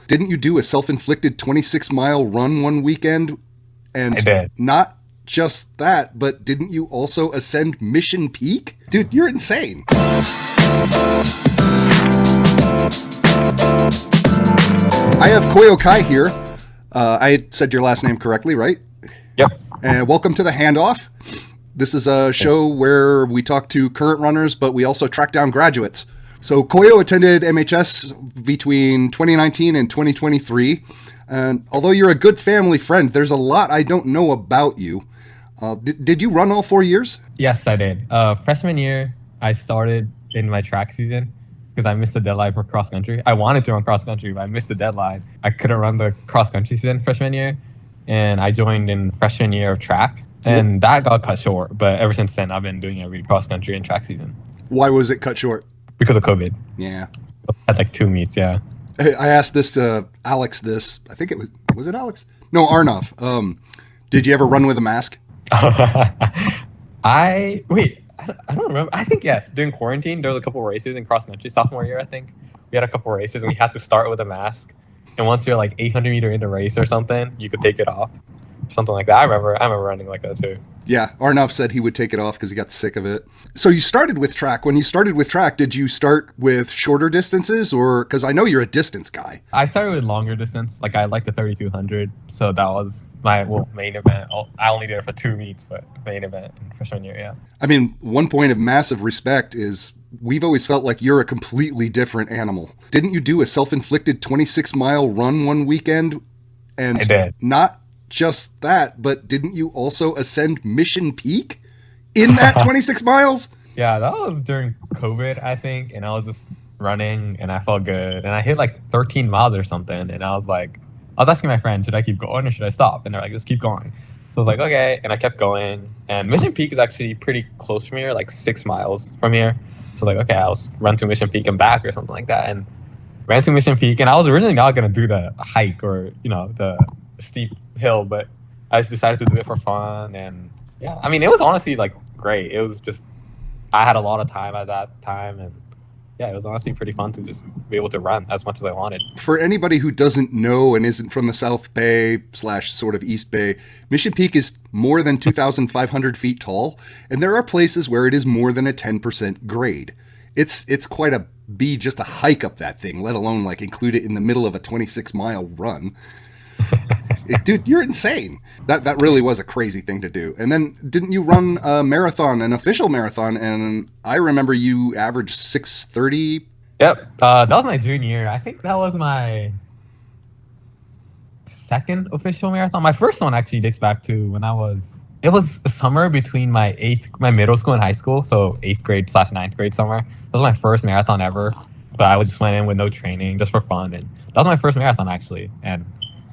Didn't you do a self-inflicted 26-mile run one weekend? And I did. Not just that, but didn't you also ascend Mission Peak? Dude, you're insane. I have Koyo Kai here. I said your last name correctly, right? Yep. And welcome to the Handoff. This is a show where we talk to current runners, but we also track down graduates. So Koyo attended MHS between 2019 and 2023. And although you're a good family friend, there's a lot I don't know about you. Did you run all 4 years? Yes, I did. Freshman year, I started in my track season because I missed the deadline for cross country. I wanted to run cross country, but I missed the deadline. I couldn't run the cross country season freshman year, and I joined in freshman year of track, and that got cut short. But ever since then, I've been doing every cross country and track season. Why was it cut short? Because of COVID. Yeah. I had like 2 meets, yeah. I asked this to Alex I think it was it Alex? No, Arnoff. Did you ever run with a mask? I don't remember. I think yes. During quarantine, there was a couple of races in cross country. Sophomore year, I think we had a couple of races, and we had to start with a mask. And once you're like 800 meter into race or something, you could take it off, something like that. I remember running like that too. Yeah, Arnoff said he would take it off because he got sick of it. So you started with track. When you started with track, did you start with shorter distances, or because I know you're a distance guy? I started with longer distance. Like I like the 3200, so that was my main event. I only did it for 2 meets, but main event in freshman year, yeah. I mean, one point of massive respect is we've always felt like you're a completely different animal. Didn't you do a self-inflicted 26-mile run one weekend? And I did. Not just that, but didn't you also ascend Mission Peak in that 26 miles? Yeah, that was during COVID, I think, and I was just running, and I felt good, and I hit like 13 miles or something, and I was asking my friend, should I keep going or should I stop? And they're like, just keep going. So I was like, okay, and I kept going, and Mission Peak is actually pretty close from here, like 6 miles from here. So I was like, okay, I'll run to Mission Peak and back or something like that, and ran to Mission Peak, and I was originally not going to do the hike or, the steep hill, but I just decided to do it for fun. And yeah, I mean, it was honestly like great. It was just, I had a lot of time at that time, and yeah, it was honestly pretty fun to just be able to run as much as I wanted. For anybody who doesn't know and isn't from the South Bay / sort of East Bay, Mission Peak is more than 2,500 feet tall, and there are places where it is more than a 10% grade. It's quite a bee just to hike up that thing, let alone like include it in the middle of a 26-mile run. Dude, you're insane. That really was a crazy thing to do. And then didn't you run a marathon, an official marathon? And I remember you averaged 6:30. Yep. That was my junior year. I think that was my second official marathon. My first one actually dates back to when it was the summer between my middle school and high school. So 8th grade / 9th grade summer. That was my first marathon ever. But I just went in with no training, just for fun. And that was my first marathon actually. And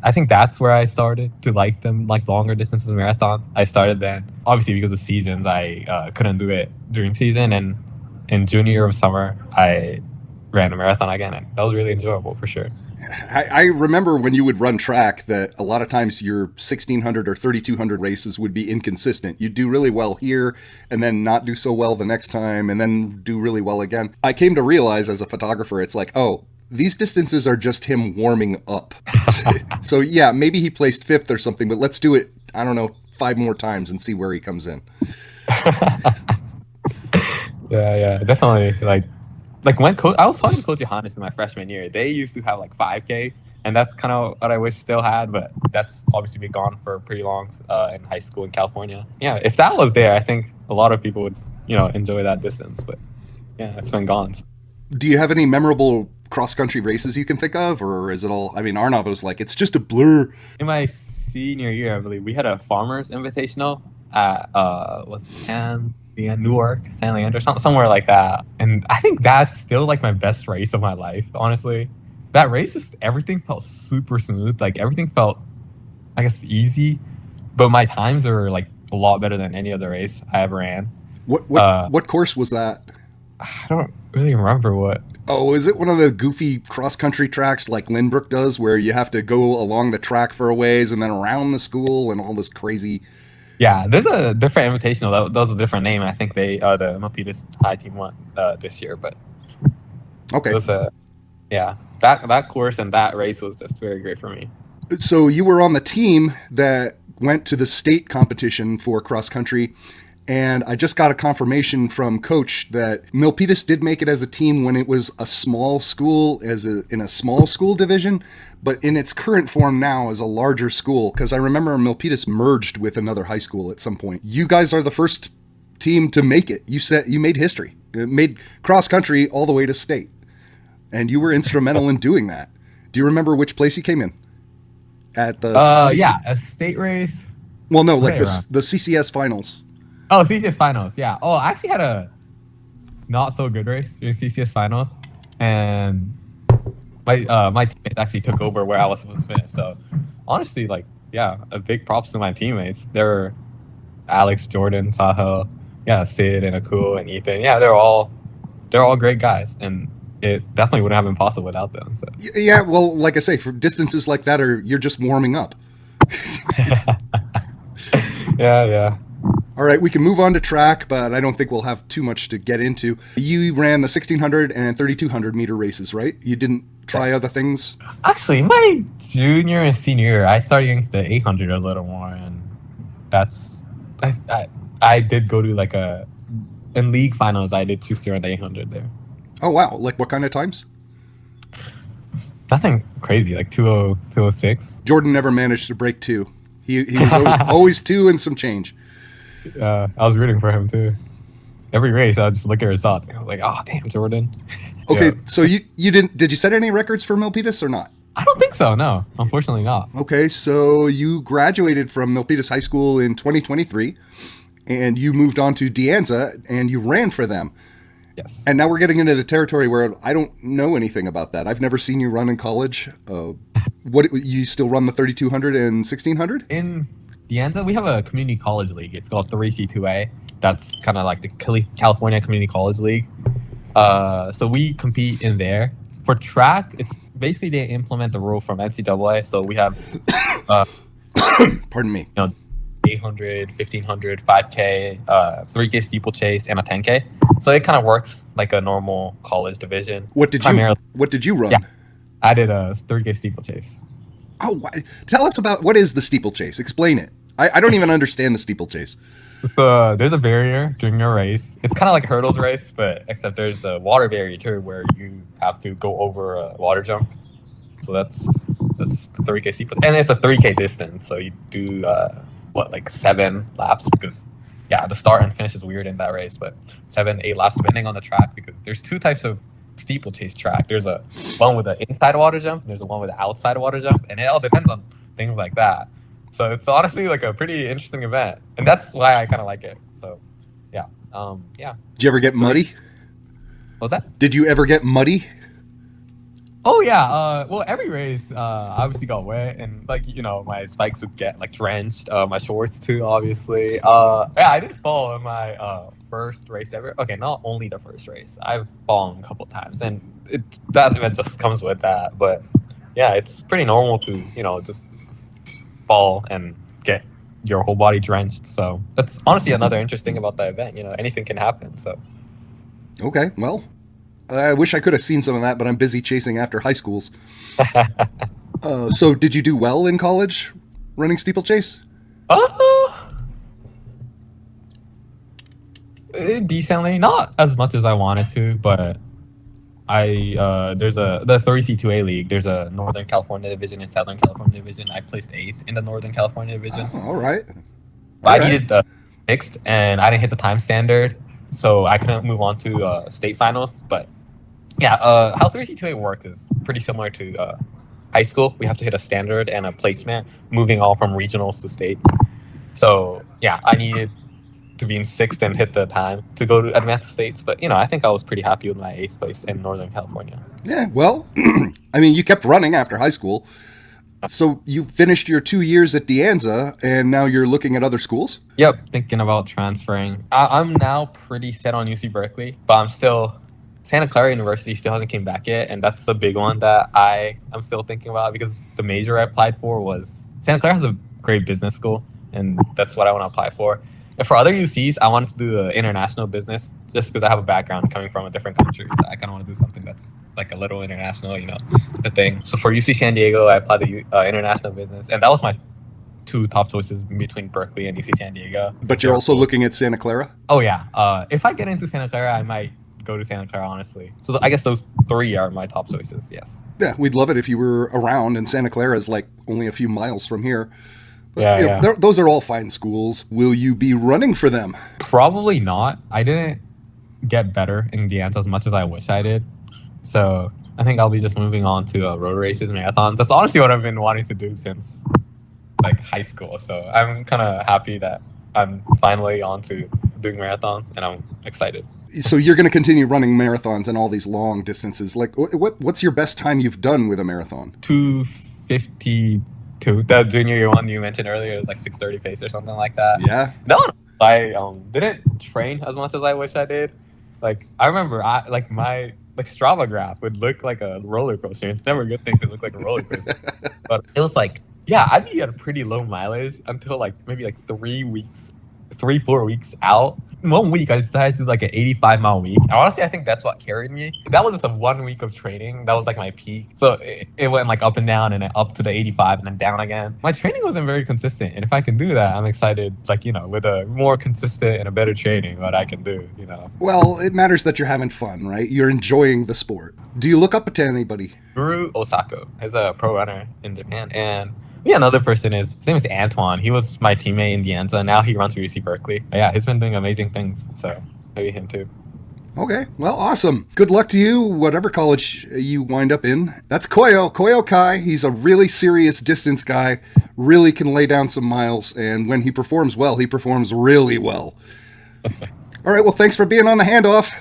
I think that's where I started to like them, like longer distances marathons. I started then, obviously because of seasons, I couldn't do it during season. And in junior year of summer, I ran a marathon again, and that was really enjoyable for sure. I remember when you would run track that a lot of times your 1,600 or 3,200 races would be inconsistent. You'd do really well here and then not do so well the next time and then do really well again. I came to realize as a photographer, it's like, oh, these distances are just him warming up. So yeah, maybe he placed 5th or something, but let's do it, I don't know, 5 more times and see where he comes in. Yeah, definitely. Like when I was talking to Coach Johannes in my freshman year, they used to have like 5Ks, and that's kind of what I wish still had, but that's obviously been gone for pretty long in high school in California. Yeah, if that was there, I think a lot of people would, enjoy that distance, but yeah, it's been gone. Do you have any memorable cross-country races you can think of, or is it all, I mean, Arnav was like, it's just a blur. In my senior year, I believe, we had a Farmers Invitational at, Newark, San Leandro, somewhere like that. And I think that's still like my best race of my life, honestly. That race, just everything felt super smooth. Like everything felt, I guess, easy, but my times are like a lot better than any other race I ever ran. What course was that? I don't really remember what. Oh, is it one of the goofy cross-country tracks like Lynbrook does, where you have to go along the track for a ways and then around the school and all this crazy... Yeah, there's a different invitational. That was a different name. I think the Milpitas High team won this year, but okay. It was yeah, that course and that race was just very great for me. So you were on the team that went to the state competition for cross country. And I just got a confirmation from coach that Milpitas did make it as a team when it was a small school, in a small school division, but in its current form now as a larger school. Because I remember Milpitas merged with another high school at some point. You guys are the first team to make it. You made history. It made cross country all the way to state, and you were instrumental in doing that. Do you remember which place you came in? At the a state race. Well, no, like the CCS finals. Oh, CCS finals, yeah. Oh, I actually had a not so good race during CCS finals, and my teammates actually took over where I was supposed to finish. So honestly, like, yeah, a big props to my teammates. They're Alex, Jordan, Sahil, yeah, Sid and Akul and Ethan. Yeah, they're all great guys, and it definitely wouldn't have been possible without them. So yeah, well, like I say, for distances like that, you're just warming up. Yeah. All right, we can move on to track, but I don't think we'll have too much to get into. You ran the 1600 and 3200 meter races, right? You didn't try other things? Actually, my junior and senior year, I started against the 800 a little more, and I did go to in league finals, I did 2-0 on the 800 there. Oh, wow. Like what kind of times? Nothing crazy, like 2:0, 2:06. Jordan never managed to break 2. He was always 2 and some change. I was rooting for him too. Every race, I would just look at his thoughts. And I was like, "Oh, damn, Jordan." Okay, Yeah. so you didn't? Did you set any records for Milpitas or not? I don't think so. No, unfortunately not. Okay, so you graduated from Milpitas High School in 2023, and you moved on to De Anza, and you ran for them. Yes. And now we're getting into the territory where I don't know anything about that. I've never seen you run in college. What you still run the 3200 and 1600? In De Anza, we have a community college league. It's called 3C2A. That's kind of like the California Community College League. So we compete in there. For track, it's basically they implement the rule from NCAA. So we have, Pardon me. 800, 1500, 5K, 3K steeplechase, and a 10K. So it kind of works like a normal college division. What did you run? Yeah, I did a 3K steeplechase. Oh, tell us about what is the steeplechase. Explain it. I don't even understand the steeplechase. So there's a barrier during your race. It's kind of like a hurdles race, but except there's a water barrier too, where you have to go over a water jump. So that's the 3K steeplechase, and it's a 3K distance. So you do 7 laps, because the start and finish is weird in that race, but 7-8 laps depending on the track, because there's 2 types of steeplechase track. There's a one with an inside water jump, and there's a one with an outside water jump, and it all depends on things like that. So it's honestly like a pretty interesting event, and that's why I kind of like it. So yeah. Did you ever get muddy? What was that? Did you ever get muddy? Oh yeah. Well, every race obviously got wet, and my spikes would get drenched. My shorts too, obviously. I did fall in my first race ever. Okay, not only the first race. I've fallen a couple times, and that event just comes with that. But yeah, it's pretty normal to just fall and get your whole body drenched. So that's honestly another interesting about the event. Anything can happen. So okay, well, I wish I could have seen some of that, but I'm busy chasing after high schools. So did you do well in college running steeplechase? Decently, not as much as I wanted to, but there's the 3C2A league. There's a Northern California division and Southern California division. I placed 8th in the Northern California division. Oh, all right. I needed the 6th, and I didn't hit the time standard, so I couldn't move on to state finals. But yeah, how 3C2A works is pretty similar to high school. We have to hit a standard and a placement, moving all from regionals to state. So yeah, I needed to be in 6th and hit the time to go to advanced states. But I think I was pretty happy with my 8th place in Northern California. Yeah, well, I mean, you kept running after high school. So you finished your 2 years at De Anza, and now you're looking at other schools? Yep, thinking about transferring. I'm now pretty set on UC Berkeley, but I'm still... Santa Clara University still hasn't came back yet, and that's the big one that I'm still thinking about, because the major I applied for was... Santa Clara has a great business school, and that's what I want to apply for. And for other UCs, I wanted to do international business, just because I have a background coming from a different country. So I kind of want to do something that's like a little international, a thing. So for UC San Diego, I applied to international business, and that was my two top choices between Berkeley and UC San Diego. But you're also looking at Santa Clara? Oh, yeah. If I get into Santa Clara, I might go to Santa Clara, honestly. So I guess those three are my top choices, yes. Yeah, we'd love it if you were around, and Santa Clara is like only a few miles from here. But, yeah. Those are all fine schools. Will you be running for them? Probably not. I didn't get better in the Ants as much as I wish I did. So I think I'll be just moving on to road races, marathons. That's honestly what I've been wanting to do since like high school. So I'm kind of happy that I'm finally on to doing marathons, and I'm excited. So you're going to continue running marathons and all these long distances. Like, what's your best time you've done with a marathon? 2:52. The junior year one you mentioned earlier, it was like 6:30 pace or something like that. Yeah. That one, I didn't train as much as I wish I did. Like, I remember my Strava graph would look like a roller coaster. It's never a good thing to look like a roller coaster. But it was like, yeah, I'd be at a pretty low mileage until like maybe like 4 weeks out. 1 week, I decided to do like an 85-mile week. And honestly, I think that's what carried me. That was just a 1 week of training. That was like my peak. So it went like up and down, and then up to the 85 and then down again. My training wasn't very consistent. And if I can do that, I'm excited, like, with a more consistent and a better training, what I can do, Well, it matters that you're having fun, right? You're enjoying the sport. Do you look up to anybody? Guru Osako is a pro runner in Japan. And yeah, another person his name is Antoine. He was my teammate in the Anza. Now he runs for UC Berkeley. But yeah, he's been doing amazing things. So maybe him too. Okay, well, awesome. Good luck to you, whatever college you wind up in. That's Koyo Kai. He's a really serious distance guy, really can lay down some miles, and when he performs well, he performs really well. All right, well, thanks for being on the Handoff.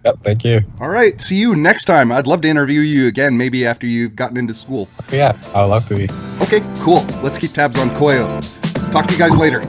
Yep, thank you. All right, see you next time. I'd love to interview you again, maybe after you've gotten into school. Yeah, I would love to be. Okay, cool. Let's keep tabs on Koyo. Talk to you guys later.